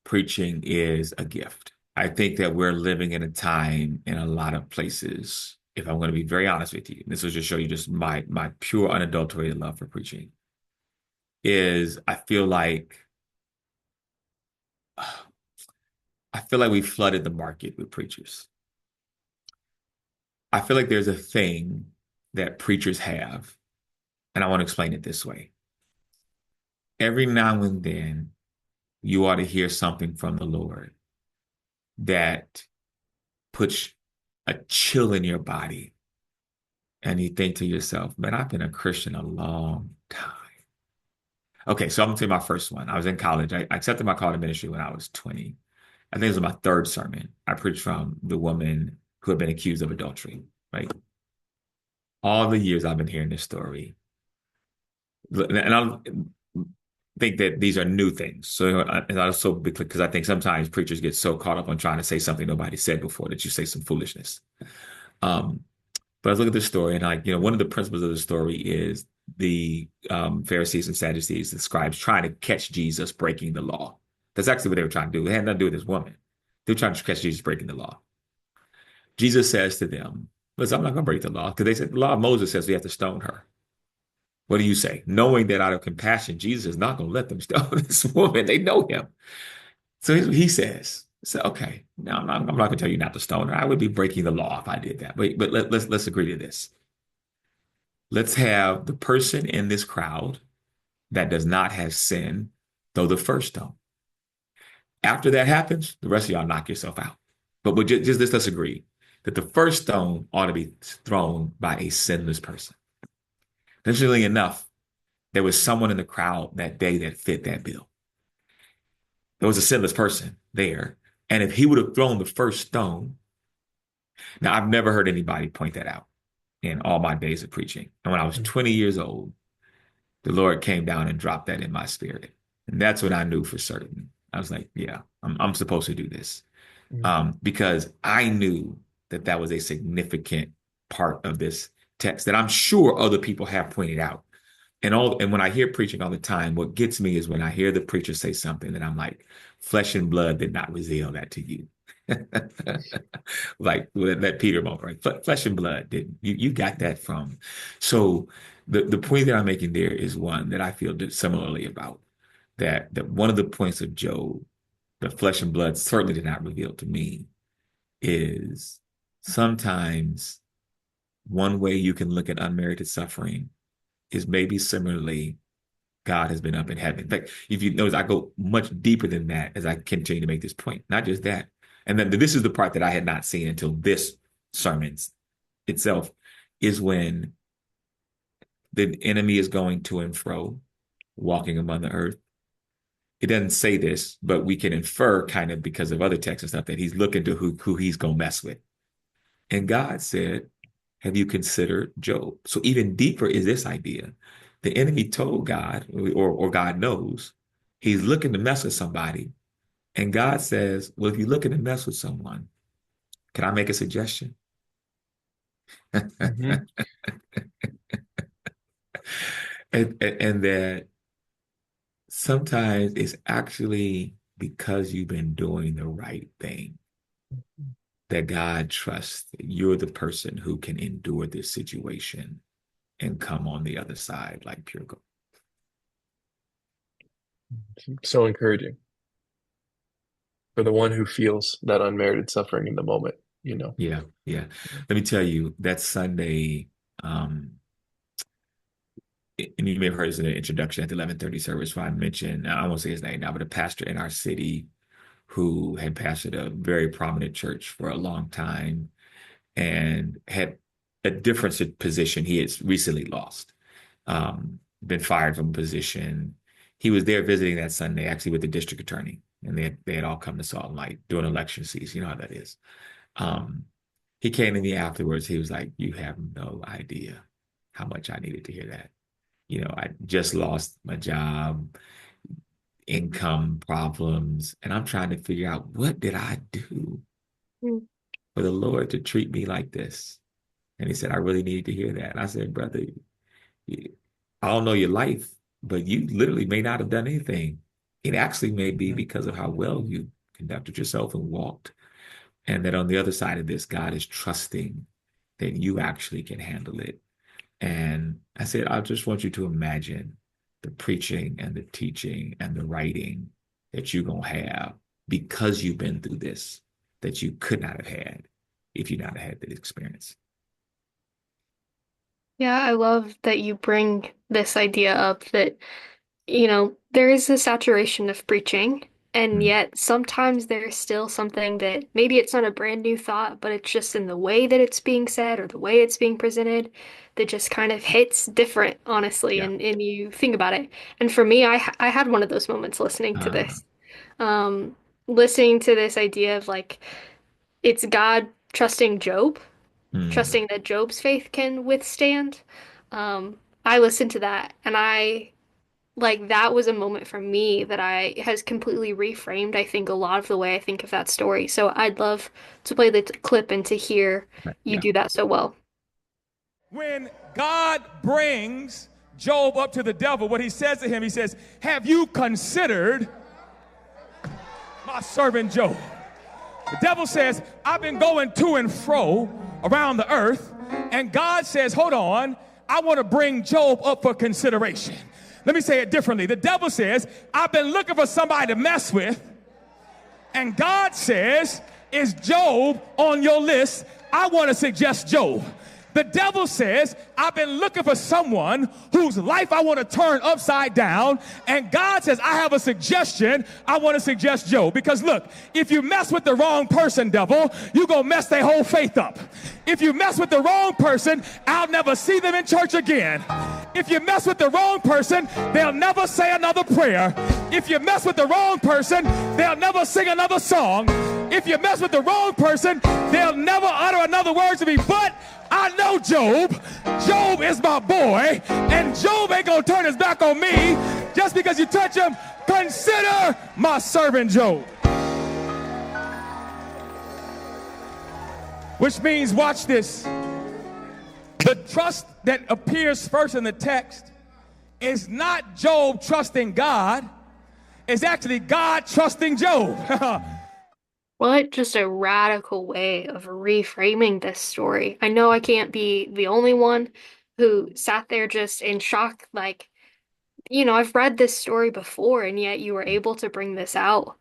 preaching is a gift. I think that we're living in a time in a lot of places, if I'm going to be very honest with you, this will just show you just my pure unadulterated love for preaching, is I feel like I feel like we flooded the market with preachers. I feel like there's a thing that preachers have, and I want to explain it this way. Every now and then, you ought to hear something from the Lord that puts a chill in your body. And you think to yourself, man, I've been a Christian a long time. Okay, so I'm going to tell you my first one. I was in college. I accepted my call to ministry when I was 20. I think it was my third sermon. I preached from the woman who had been accused of adultery, right? All the years I've been hearing this story. And I think that these are new things. So, and also because I think sometimes preachers get so caught up on trying to say something nobody said before that you say some foolishness. But I was looking at this story, and one of the principles of the story is the Pharisees and Sadducees, the scribes, trying to catch Jesus breaking the law. That's actually what they were trying to do. It had nothing to do with this woman. They were trying to catch Jesus breaking the law. Jesus says to them, listen, I'm not going to break the law, because they said the law of Moses says we have to stone her. What do you say? Knowing that out of compassion, Jesus is not going to let them stone this woman. They know him. So here's what he says. So, okay, now I'm not going to tell you not to stone her. I would be breaking the law if I did that. But let's agree to this. Let's have the person in this crowd that does not have sin throw the first stone. After that happens, the rest of y'all knock yourself out. But let's agree that the first stone ought to be thrown by a sinless person. Interestingly enough, there was someone in the crowd that day that fit that bill. There was a sinless person there. And if he would have thrown the first stone, now I've never heard anybody point that out in all my days of preaching. And when I was 20 years old, the Lord came down and dropped that in my spirit. And that's when I knew for certain. I was like, yeah, I'm supposed to do this. Because I knew that that was a significant part of this text that I'm sure other people have pointed out. And when I hear preaching all the time, what gets me is when I hear the preacher say something that I'm like, flesh and blood did not reveal that to you. Like that Peter moment, right? Flesh and blood didn't. You got that from. So the point that I'm making there is one that I feel similarly about. That one of the points of Job, the flesh and blood certainly did not reveal to me, is sometimes one way you can look at unmerited suffering is maybe similarly God has been up in heaven. In fact, if you notice, I go much deeper than that as I continue to make this point. Not just that. And then this is the part that I had not seen until this sermon itself, is when the enemy is going to and fro, walking among the earth. It doesn't say this, but we can infer kind of because of other texts and stuff that he's looking to who he's going to mess with. And God said, have you considered Job? So even deeper is this idea. The enemy told God, or God knows, he's looking to mess with somebody. And God says, well, if you're looking to mess with someone, can I make a suggestion? Mm-hmm. and that sometimes it's actually because you've been doing the right thing that God trusts that you're the person who can endure this situation and come on the other side like pure gold. So encouraging for the one who feels that unmerited suffering in the moment, you know? Yeah. Let me tell you, that Sunday, and you may have heard this in the introduction at the 11:30 service where I mentioned, I won't say his name now, but a pastor in our city who had pastored a very prominent church for a long time and had a different position he had recently lost, been fired from a position. He was there visiting that Sunday, actually with the district attorney, and they had all come to Salt Lake during election season. You know how that is. He came to me afterwards. He was like, you have no idea how much I needed to hear that. I just lost my job, income problems, and I'm trying to figure out, what did I do for the Lord to treat me like this? And he said, I really needed to hear that. And I said, brother, I don't know your life, but you literally may not have done anything. It actually may be because of how well you conducted yourself and walked. And that on the other side of this, God is trusting that you actually can handle it. And I said, I just want you to imagine the preaching and the teaching and the writing that you're going to have because you've been through this that you could not have had if you not had that experience. Yeah, I love that you bring this idea up that, there is a saturation of preaching, and Mm. yet sometimes there's still something that maybe it's not a brand new thought, but it's just in the way that it's being said or the way it's being presented that just kind of hits different, honestly, Yeah. and you think about it. And for me, I had one of those moments listening to Uh, this. Um, Listening to this idea of like it's God trusting Job, mm, trusting that Job's faith can withstand. I listened to that and I like that was a moment for me that I has completely reframed, I think, a lot of the way I think of that story. So I'd love to play the clip and to hear you yeah. do that so well. When God brings Job up to the devil, what he says to him, he says, have you considered my servant Job? The devil says, I've been going to and fro around the earth, and God says, hold on, I want to bring Job up for consideration. Let me say it differently. The devil says, I've been looking for somebody to mess with, and God says, is Job on your list? I want to suggest Job. The devil says, I've been looking for someone whose life I want to turn upside down. And God says, I have a suggestion. I want to suggest Job. Because look, if you mess with the wrong person, devil, you're going to mess their whole faith up. If you mess with the wrong person, I'll never see them in church again. If you mess with the wrong person, they'll never say another prayer. If you mess with the wrong person, they'll never sing another song. If you mess with the wrong person, they'll never utter another word to me. But I know Job. Job is my boy, and Job ain't gonna turn his back on me just because you touch him. Consider my servant Job. Which means, watch this. The trust that appears first in the text is not Job trusting God. It's actually God trusting Job. What just a radical way of reframing this story. I know I can't be the only one who sat there just in shock, like, I've read this story before, and yet you were able to bring this out.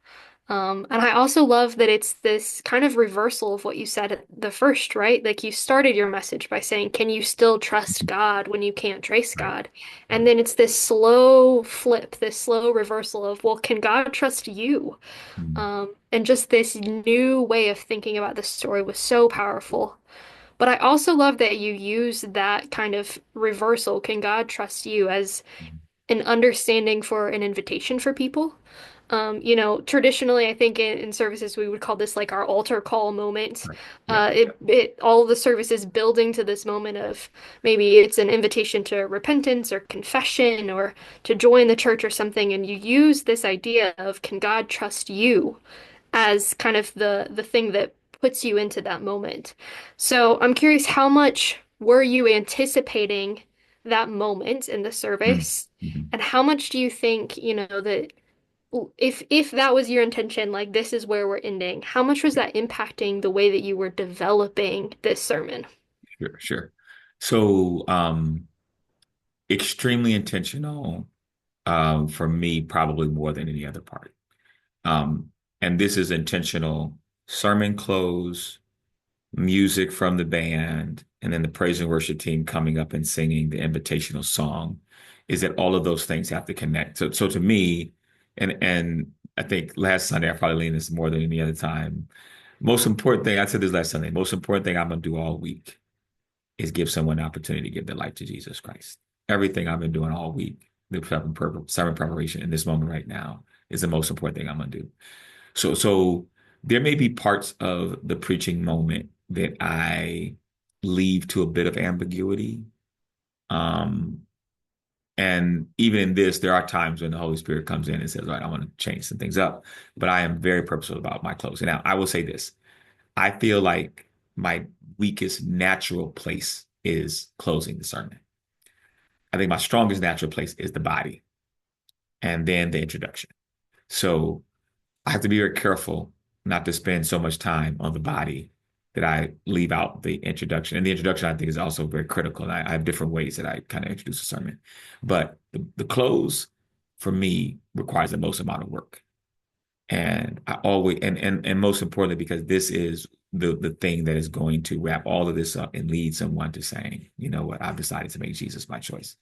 And I also love that it's this kind of reversal of what you said at the first, right? Like you started your message by saying, can you still trust God when you can't trace Right. God? And Right. then it's this slow flip, this slow reversal of, well, can God trust you? Mm, And just this new way of thinking about the story was so powerful. But I also love that you use that kind of reversal, can God trust you, as mm. an understanding for an invitation for people. Traditionally, I think in services we would call this like our altar call moment. Right. Yeah. It all the services building to this moment of maybe it's an invitation to repentance or confession or to join the church or something, and you use this idea of can God trust you as kind of the thing that puts you into that moment. So I'm curious, how much were you anticipating that moment in the Mm, service? mhm. And how much do you think, that if that was your intention, like this is where we're ending, how much was that impacting the way that you were developing this sermon? Sure, sure. So, extremely intentional, for me, probably more than any other part. Um, and this is intentional sermon close, music from the band, and then the praise and worship team coming up and singing the invitational song, is that all of those things have to connect. So to me, and I think last Sunday I probably leaned this more than any other time. Most important thing, I said this last Sunday, most important thing I'm gonna do all week is give someone an opportunity to give their life to Jesus Christ. Everything I've been doing all week, the sermon preparation in this moment right now, is the most important thing I'm gonna do. So there may be parts of the preaching moment that I leave to a bit of ambiguity. Um, and even in this, there are times when the Holy Spirit comes in and says, "All right, I want to change some things up." But I am very purposeful about my closing. Now, I will say this. I feel like my weakest natural place is closing the sermon. I think my strongest natural place is the body and then the introduction. So I have to be very careful not to spend so much time on the body that I leave out the introduction. And the introduction, I think, is also very critical. And I have different ways that I kind of introduce a sermon. But the close, for me, requires the most amount of work. And I always and most importantly, because this is the thing that is going to wrap all of this up and lead someone to saying, you know what, I've decided to make Jesus my choice.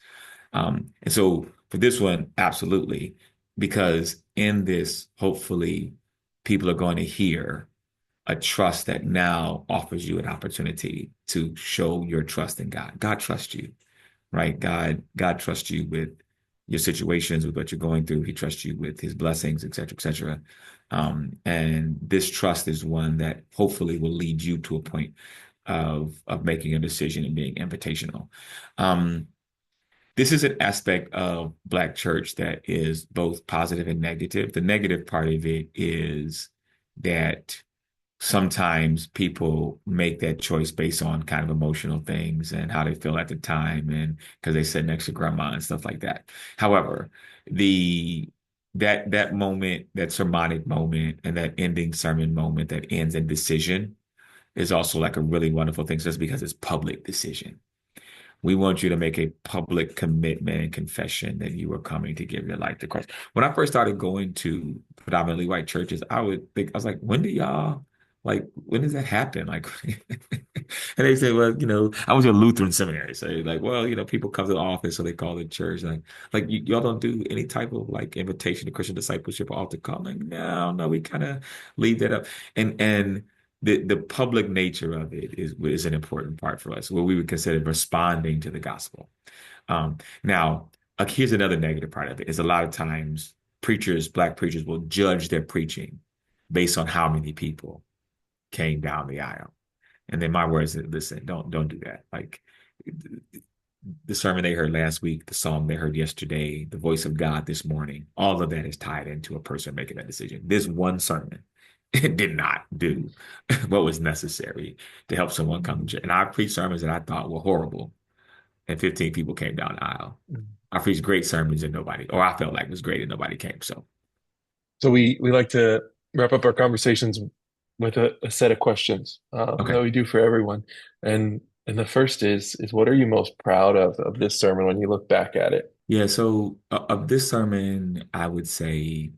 And so for this one, absolutely, because in this, hopefully, people are going to hear a trust that now offers you an opportunity to show your trust in God. God trusts you, right? God trusts you with your situations, with what you're going through. He trusts you with his blessings, et cetera, et cetera. And this trust is one that hopefully will lead you to a point of making a decision and being invitational. This is an aspect of Black church that is both positive and negative. The negative part of it is that sometimes people make that choice based on kind of emotional things and how they feel at the time and because they sit next to grandma and stuff like that. However, the that moment, that sermonic moment and that ending sermon moment that ends in decision is also like a really wonderful thing just because it's public decision. We want you to make a public commitment and confession that you are coming to give your life to Christ. When I first started going to predominantly white churches, I would think, I was like, when does that happen? Like, and they say, well, I went to a Lutheran seminary. So like, well, people come to the office, so they call it church. Like y'all don't do any type of like invitation to Christian discipleship or altar call. Like, no, we kind of leave that up. And the public nature of it is an important part for us, what we would consider responding to the gospel. Now, here's another negative part of it, is a lot of times Black preachers will judge their preaching based on how many people came down the aisle. And then my words, listen, don't do that. Like the sermon they heard last week, the psalm they heard yesterday, the voice of God this morning, all of that is tied into a person making that decision. This one sermon it did not do what was necessary to help someone come to church. And I preached sermons that I thought were horrible, and 15 people came down the aisle. I preached great sermons and or I felt like it was great and nobody came. So we like to wrap up our conversations with a set of questions Okay. that we do for everyone. And the first is what are you most proud of this sermon when you look back at it? Yeah. So of this sermon, I would say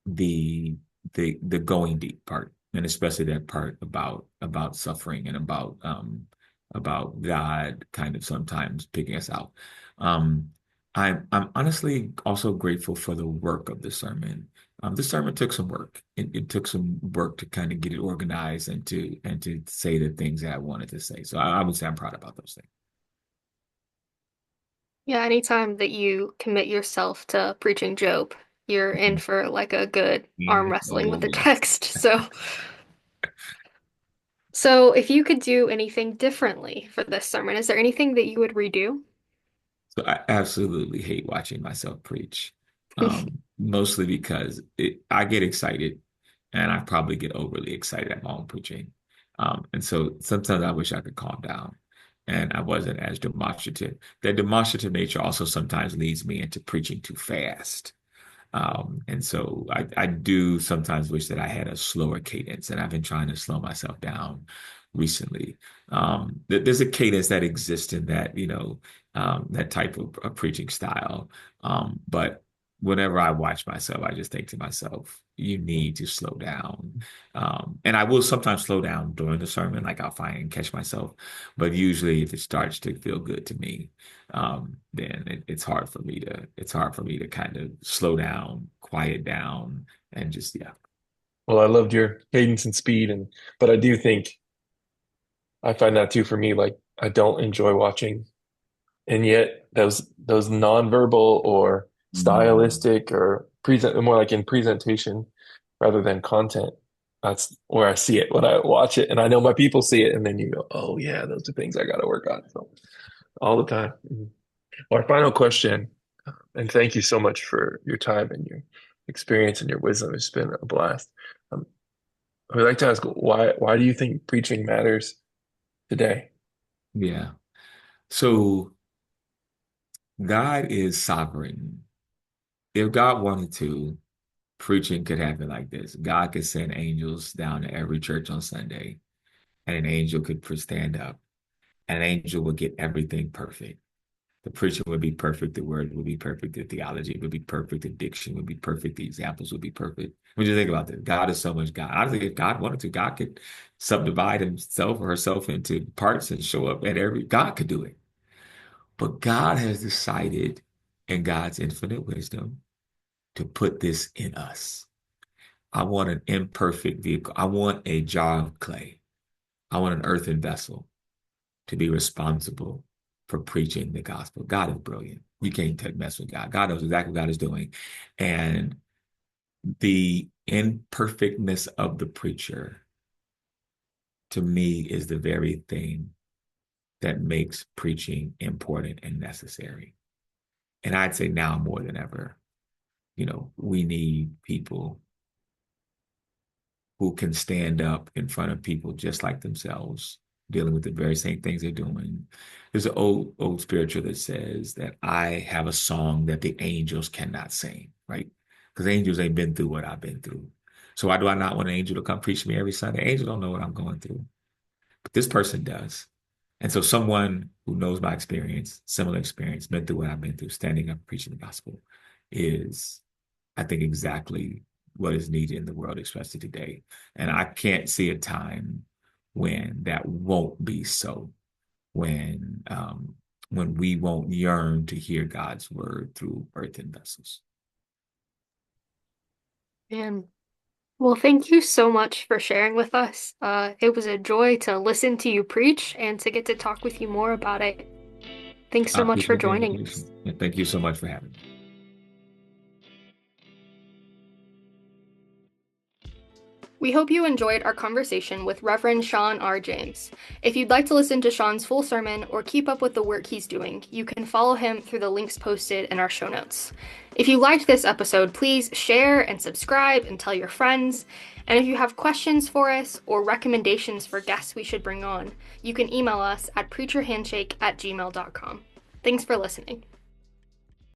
the the going deep part, and especially that part about suffering and about God kind of sometimes picking us out. Um, I'm honestly also grateful for the work of the sermon. The sermon took some work. It took some work to kind of get it organized and to say the things that I wanted to say. So I would say I'm proud about those things. Yeah, anytime that you commit yourself to preaching Job, you're in for like a good arm Yeah. wrestling with Oh the yes. text. So if you could do anything differently for this sermon, is there anything that you would redo? So I absolutely hate watching myself preach, mostly because I get excited and I probably get overly excited at my own preaching. And so sometimes I wish I could calm down and I wasn't as demonstrative. That demonstrative nature also sometimes leads me into preaching too fast. And so I do sometimes wish that I had a slower cadence, and I've been trying to slow myself down recently. There's a cadence that exists in that, that type of preaching style. But whenever I watch myself, I just think to myself, you need to slow down. And I will sometimes slow down during the sermon, like I'll find and catch myself. But usually if it starts to feel good to me, then it's hard for me to kind of slow down, quiet down, and just yeah. Well, I loved your cadence and speed, but I do think I find that too for me. Like I don't enjoy watching, and yet those nonverbal or Mm. stylistic or present more like in presentation rather than content. That's where I see it when I watch it, and I know my people see it, and then you go, "Oh yeah, those are things I got to work on." So all the time. Mhm. Our final question, and thank you so much for your time and your experience and your wisdom. It's been a blast. Um, I would like to ask why do you think preaching matters today? Yeah. So God is sovereign. If God wanted to, preaching could happen like this. God could send angels down to every church on Sunday, and an angel could stand up, and an angel would get everything perfect. The preacher would be perfect, the word would be perfect, the theology would be perfect, the diction would be perfect, the examples would be perfect. When you think about this, God is so much God. I think if God wanted to, God could subdivide himself or herself into parts and show up at every, God could do it. But God has decided in God's infinite wisdom to put this in us. I want an imperfect vehicle. I want a jar of clay. I want an earthen vessel to be responsible for preaching the gospel. God is brilliant. You can't mess with God. God knows exactly what God is doing. And the imperfectness of the preacher, to me, is the very thing that makes preaching important and necessary. And I'd say now more than ever, we need people who can stand up in front of people just like themselves, dealing with the very same things they're doing. There's an old spiritual that says that I have a song that the angels cannot sing, right? Because angels ain't been through what I've been through. So why do I not want an angel to come preach to me every Sunday? Angels don't know what I'm going through, but this person does. And so someone who knows my experience, similar experience, been through what I've been through, standing up preaching the gospel is, I think, exactly what is needed in the world, especially today. And I can't see a time when that won't be so, when we won't yearn to hear God's word through earthen vessels. And well, thank you so much for sharing with us. It was a joy to listen to you preach and to get to talk with you more about it. Thanks I so much for appreciate the joining invitation. us. And thank you so much for having me. We hope you enjoyed our conversation with Reverend Cean R James. If you'd like to listen to Sean's full sermon or keep up with the work he's doing, you can follow him through the links posted in our show notes. If you liked this episode, please share and subscribe and tell your friends. And if you have questions for us or recommendations for guests we should bring on, you can email us at preacherhandshake@gmail.com. Thanks for listening.